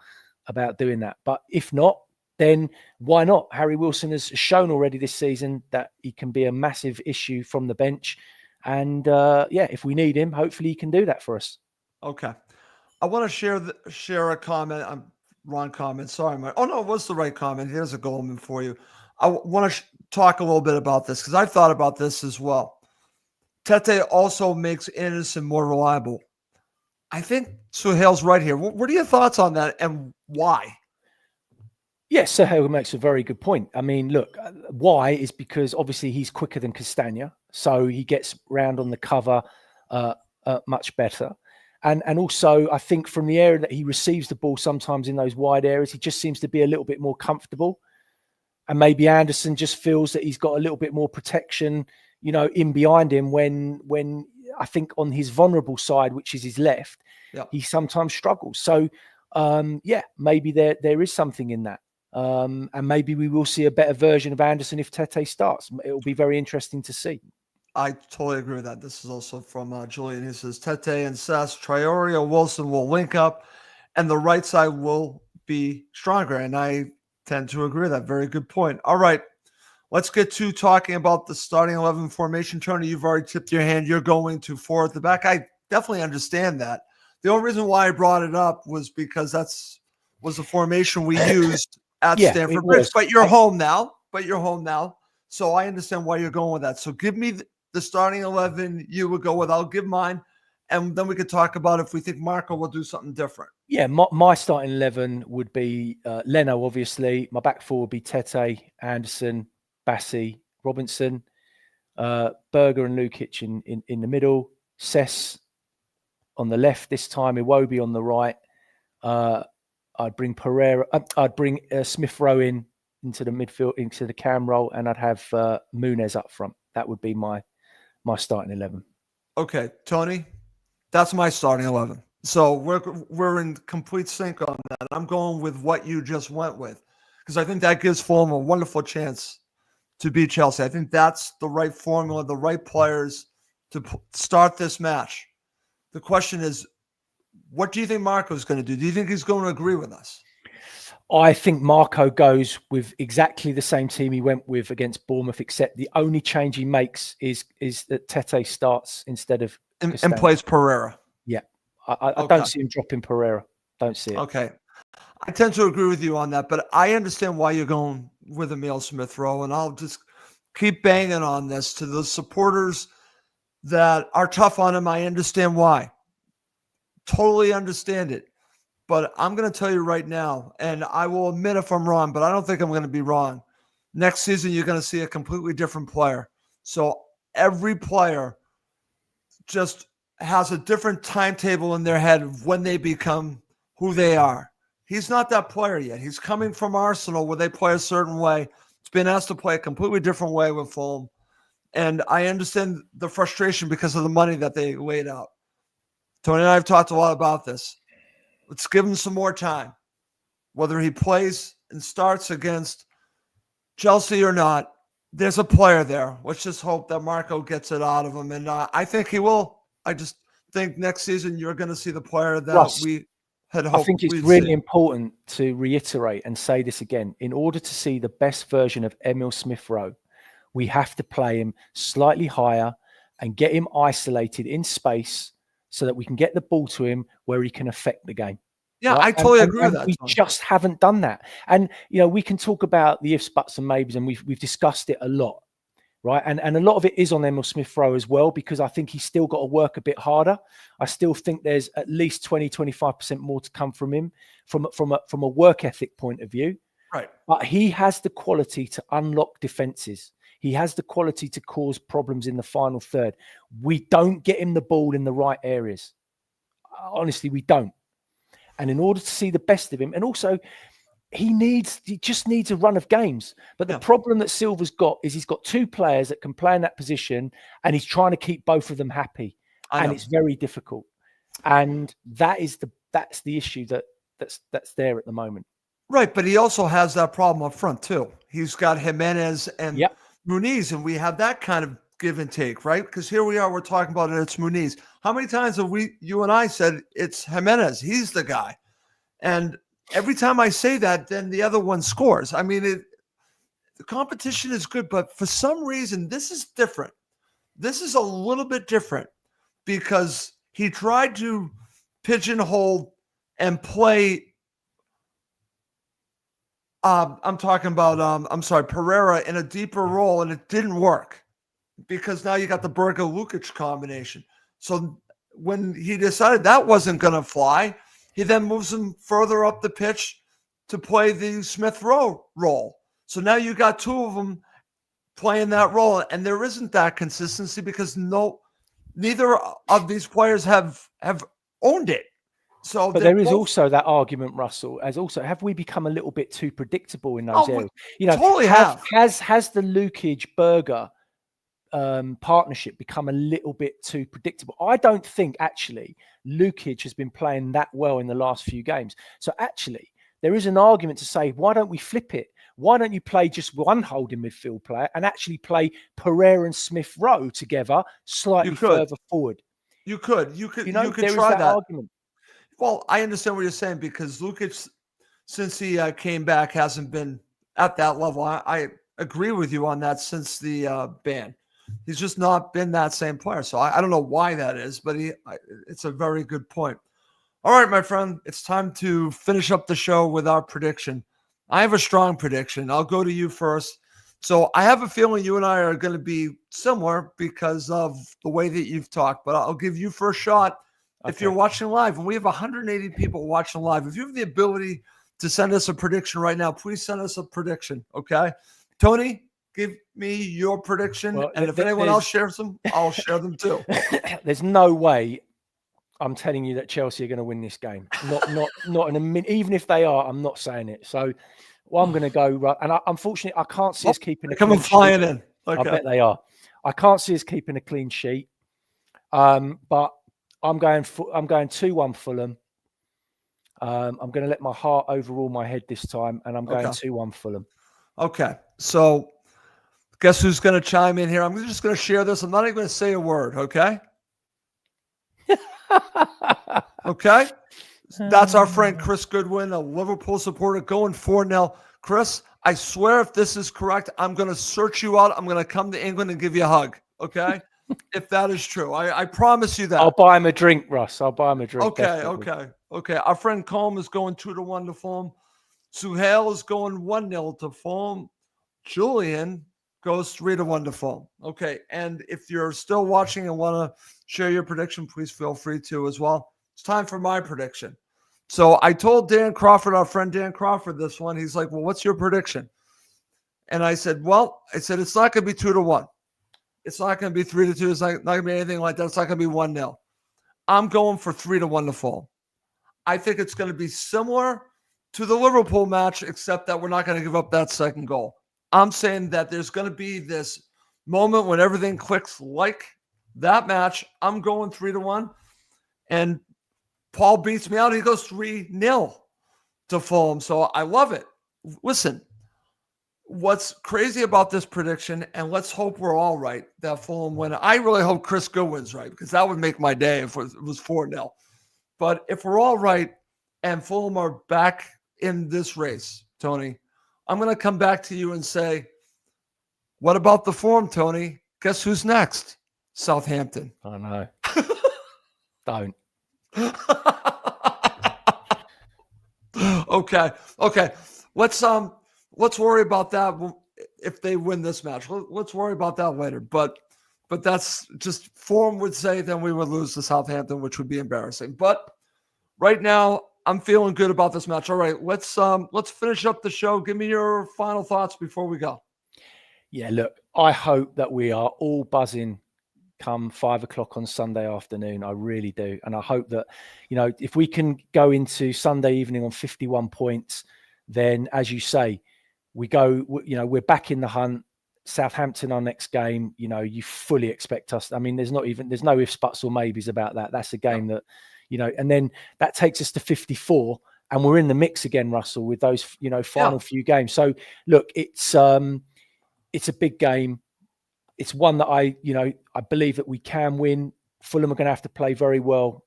doing that. But if not, then why not? Harry Wilson has shown already this season that he can be a massive issue from the bench. And if we need him, hopefully he can do that for us. Okay. I want to share a comment. Wrong comment. Sorry, Mike. Oh, no, it was the right comment. Here's a Goldman for you. I want to talk a little bit about this because I've thought about this as well. Tete also makes Anderson more reliable. I think Suhail's right here. What are your thoughts on that and why? Yes, Suhail makes a very good point. I mean, look, why is because obviously he's quicker than Castagna, so he gets round on the cover much better. And also, I think from the area that he receives the ball sometimes in those wide areas, he just seems to be a little bit more comfortable. And maybe Anderson just feels that he's got a little bit more protection, in behind him when I think on his vulnerable side, which is his left, he sometimes struggles. So, maybe there is something in that. And maybe we will see a better version of Anderson if Tete starts. It will be very interesting to see. I totally agree with that. This is also from Julian. He says, Tete and Sass, Traore or Wilson will link up and the right side will be stronger. And I tend to agree with that. Very good point. All right. Let's get to talking about the starting 11 formation. Tony, you've already tipped your hand. You're going to 4 at the back. I definitely understand that. The only reason why I brought it up was because was the formation we used at Stamford Bridge. But you're home now. So I understand why you're going with that. So give me the starting 11 you would go with. I'll give mine. And then we could talk about if we think Marco will do something different. Yeah, my starting 11 would be Leno, obviously. My back four would be Tete, Anderson, Bassi, Robinson, Berger and Lukic in the middle, Cess on the left this time, Iwobi on the right. I'd bring Pereira. I'd bring Smith Rowe into the midfield, into the cam role, and I'd have Muniz up front. That would be my starting 11. Okay, Tony, that's my starting 11. So we're in complete sync on that. I'm going with what you just went with because I think that gives Fulham a wonderful chance to beat Chelsea. I think that's the right formula, the right players to start this match. The question is, what do you think Marco's going to do? Do you think he's going to agree with us? I think Marco goes with exactly the same team he went with against Bournemouth, except the only change he makes is that Tete starts instead of and plays Pereira. Yeah, I don't see him dropping Pereira. Don't see it. Okay. I tend to agree with you on that, but I understand why you're going with Emile Smith-Rowe, and I'll just keep banging on this to the supporters that are tough on him. I understand why. Totally understand it. But I'm going to tell you right now, and I will admit if I'm wrong, but I don't think I'm going to be wrong. Next season, you're going to see a completely different player. So every player just has a different timetable in their head of when they become who they are. He's not that player yet. He's coming from Arsenal where they play a certain way. It's been asked to play a completely different way with Fulham. And I understand the frustration because of the money that they laid out. Tony and I have talked a lot about this. Let's give him some more time. Whether he plays and starts against Chelsea or not, there's a player there. Let's just hope that Marco gets it out of him. And I think he will. I just think next season you're going to see the player that we had hoped. I think it's really important to reiterate and say this again. In order to see the best version of Emile Smith-Rowe, we have to play him slightly higher and get him isolated in space so that we can get the ball to him where he can affect the game. Yeah, right? I totally agree with that. We just haven't done that. And, you know, we can talk about the ifs, buts and maybes, and we've discussed it a lot, right? And a lot of it is on Emile Smith-Rowe as well, because I think he's still got to work a bit harder. I still think there's at least 20, 25% more to come from him from a work ethic point of view. Right. But he has the quality to unlock defenses. He has the quality to cause problems in the final third. We don't get him the ball in the right areas. Honestly, we don't. And in order to see the best of him, and also he just needs a run of games. But the problem that Silva's got is he's got two players that can play in that position, and he's trying to keep both of them happy. And it's very difficult. And that's the issue that's there at the moment. Right, but he also has that problem up front too. He's got Jimenez and Muniz, and we have that kind of give and take, right? Because here we are, we're talking about it, it's Muniz. How many times have you and I said it's Jimenez? He's the guy. And every time I say that, then the other one scores. I mean, the competition is good, but for some reason, this is different. This is a little bit different because he tried to pigeonhole and play Pereira in a deeper role, and it didn't work because now you got the Berger-Lukic combination. So when he decided that wasn't going to fly, he then moves him further up the pitch to play the Smith-Rowe role. So now you got two of them playing that role, and there isn't that consistency because neither of these players have owned it. So, but there is also that argument, Russell, as also, have we become a little bit too predictable in those areas? You know, totally has the Lukic-Berger partnership become a little bit too predictable? I don't think actually Lukic has been playing that well in the last few games. So actually, there is an argument to say, why don't we flip it? Why don't you play just one holding midfield player and actually play Pereira and Smith-Rowe together slightly further forward? You could there try is that argument. Well, I understand what you're saying because Lukic, since he came back, hasn't been at that level. I agree with you on that since the ban. He's just not been that same player. So I don't know why that is, but it's a very good point. All right, my friend, it's time to finish up the show with our prediction. I have a strong prediction. I'll go to you first. So I have a feeling you and I are going to be similar because of the way that you've talked, but I'll give you first shot. If you're watching live, and we have 180 people watching live, if you have the ability to send us a prediction right now, please send us a prediction, okay? Tony, give me your prediction, and if anyone else shares them, I'll share them too. There's no way I'm telling you that Chelsea are going to win this game. Not in a minute. Even if they are, I'm not saying it. So, I'm going to go, and unfortunately, I can't see us keeping a clean sheet. Flying in. Okay. I bet they are. I can't see us keeping a clean sheet, but I'm going 2-1 Fulham. I'm going to let my heart overrule my head this time, and I'm going 2-1 Fulham. Okay. So guess who's going to chime in here? I'm just going to share this. I'm not even going to say a word, okay? Okay? That's our friend Chris Goodwin, a Liverpool supporter, going 4-0. Chris, I swear if this is correct, I'm going to search you out. I'm going to come to England and give you a hug, okay? If that is true. I promise you that. I'll buy him a drink, Russ. I'll buy him a drink. Okay, definitely. Okay. Our friend Colm is going 2-1 to Fulham. Suhail is going 1-0 to Fulham. Julian goes 3-1 to Fulham. Okay, and if you're still watching and want to share your prediction, please feel free to as well. It's time for my prediction. So I told Dan Crawford, our friend Dan Crawford, this one. He's like, well, what's your prediction? And I said, it's not going to be 2-1. It's not going to be 3-2. It's not going to be anything like that. It's not going to be 1-0. I'm going for 3-1 to Fulham. I think it's going to be similar to the Liverpool match, except that we're not going to give up that second goal. I'm saying that there's going to be this moment when everything clicks like that match. I'm going 3-1. And Paul beats me out. He goes 3-0 to Fulham. So I love it. Listen, what's crazy about this prediction, and let's hope we're all right, that Fulham win. I really hope Chris Goodwin's right, because that would make my day if it was 4-0. But if we're all right and Fulham are back in this race, Tony, I'm going to come back to you and say, what about the form, Tony? Guess who's next? Southampton. I know. Don't. Okay. Let's worry about that if they win this match. Let's worry about that later. But that's just form would say then we would lose to Southampton, which would be embarrassing. But right now, I'm feeling good about this match. All right, let's finish up the show. Give me your final thoughts before we go. Yeah, look, I hope that we are all buzzing come 5 o'clock on Sunday afternoon. I really do. And I hope that, if we can go into Sunday evening on 51 points, then as you say, we go, we're back in the hunt. Southampton, our next game, you fully expect us. I mean, there's no ifs, buts or maybes about that. That's a game that, and then that takes us to 54 and we're in the mix again, Russell, with those, final few games. So look, it's a big game. It's one that I believe that we can win. Fulham are going to have to play very well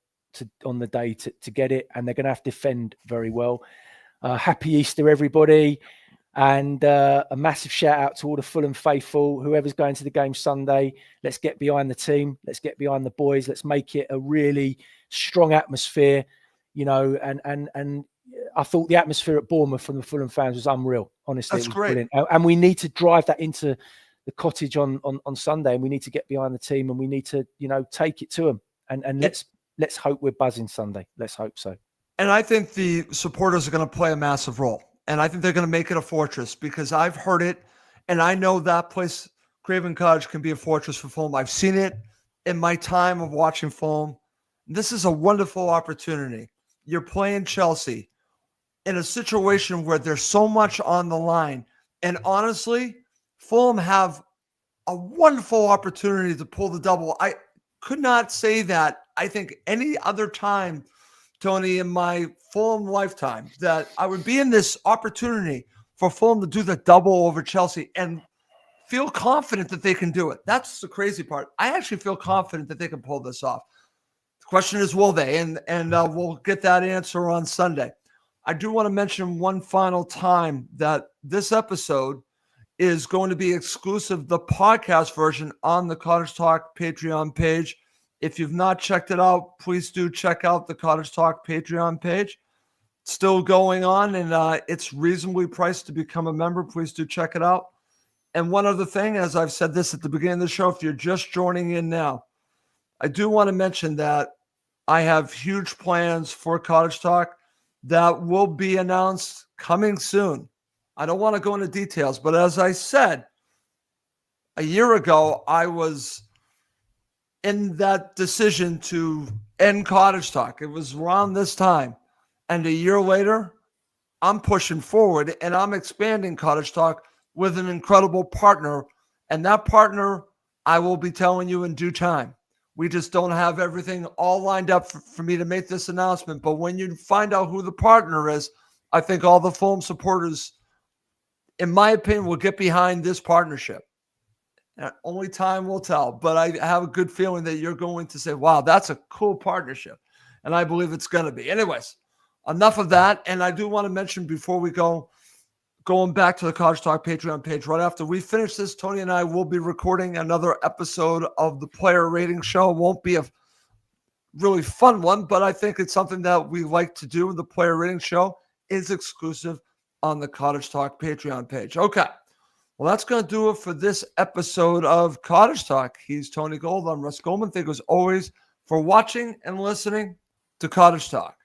on the day to get it, and they're going to have to defend very well. Happy Easter, everybody. And a massive shout out to all the Fulham faithful, whoever's going to the game Sunday. Let's get behind the team. Let's get behind the boys. Let's make it a really strong atmosphere, and I thought the atmosphere at Bournemouth from the Fulham fans was unreal. Honestly, that's it was great. Brilliant. And we need to drive that into the Cottage on Sunday, and we need to get behind the team, and we need to, take it to them. And let's hope we're buzzing Sunday. Let's hope so. And I think the supporters are going to play a massive role. And I think they're going to make it a fortress, because I've heard it, and I know that place, Craven Cottage, can be a fortress for Fulham. I've seen it in my time of watching Fulham. This is a wonderful opportunity. You're playing Chelsea in a situation where there's so much on the line. And honestly, Fulham have a wonderful opportunity to pull the double. I could not say that, I think, any other time, Tony, in my Fulham lifetime, that I would be in this opportunity for Fulham to do the double over Chelsea and feel confident that they can do it. That's the crazy part. I actually feel confident that they can pull this off. The question is, will they? And we'll get that answer on Sunday. I do want to mention one final time that this episode is going to be exclusive, the podcast version, on the Cottage Talk Patreon page. If you've not checked it out, please do check out the Cottage Talk Patreon page. It's still going on, and it's reasonably priced to become a member. Please do check it out. And one other thing, as I've said this at the beginning of the show, if you're just joining in now, I do want to mention that I have huge plans for Cottage Talk that will be announced coming soon. I don't want to go into details, but as I said, a year ago, I was in that decision to end Cottage Talk. It was around this time. And a year later, I'm pushing forward and I'm expanding Cottage Talk with an incredible partner. And that partner, I will be telling you in due time. We just don't have everything all lined up for me to make this announcement. But when you find out who the partner is, I think all the Fulham supporters, in my opinion, will get behind this partnership. And only time will tell. But I have a good feeling that you're going to say, wow, that's a cool partnership. And I believe it's going to be. Anyways, enough of that. And I do want to mention before we go, going back to the Cottage Talk Patreon page, right after we finish this, Tony and I will be recording another episode of the player rating show. It won't be a really fun one, but I think it's something that we like to do. The player rating show is exclusive on the Cottage Talk Patreon page. Okay. Well, that's going to do it for this episode of Cottage Talk. He's Tony Gold. I'm Russ Goldman. Thank you as always for watching and listening to Cottage Talk.